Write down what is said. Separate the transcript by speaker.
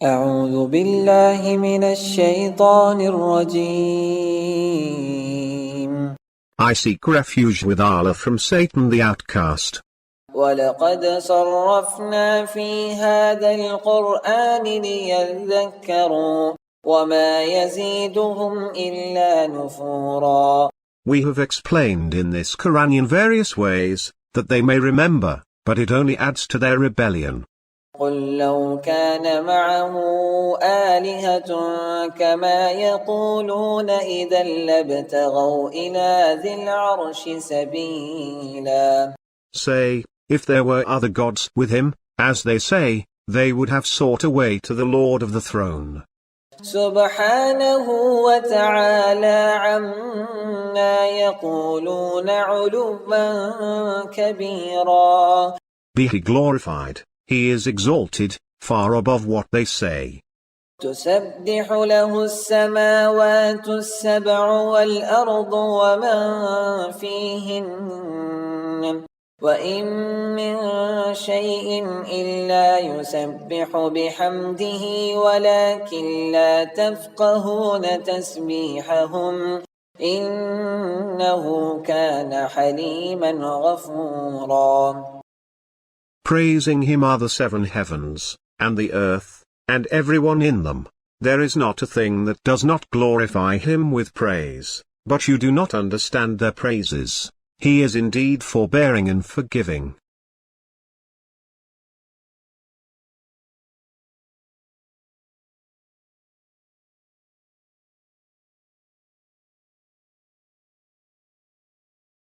Speaker 1: أعوذ بالله من الشيطان الرجيم.
Speaker 2: I seek refuge with Allah from Satan the outcast.
Speaker 1: ولقد صرفنا في هذا القرآن ليذكروا وما يزيدهم إلا نفورا.
Speaker 2: We have explained in this Quran in various ways, that they may remember, but it only adds to their rebellion.
Speaker 1: قل لو كان معه آلهة كما يقولون إذا لابتغوا إلى ذي العرش سبيلا.
Speaker 2: Say, if there were other gods with him, as they say, they would have sought a way to the Lord of the throne.
Speaker 1: سبحانه وتعالى عما يقولون علوا كبيرا.
Speaker 2: Be he glorified, he is exalted, far above what they say.
Speaker 1: تسبح له السماوات السبع والأرض ومن فيهن وإن من شيء إلا يسبح بحمده ولكن لا تفقهون تسبيحهم إنه كان حليما غفورا.
Speaker 2: Praising him are the seven heavens, and the earth, and everyone in them. There is not a thing that does not glorify him with praise, but you do not understand their praises. He is indeed forbearing and forgiving.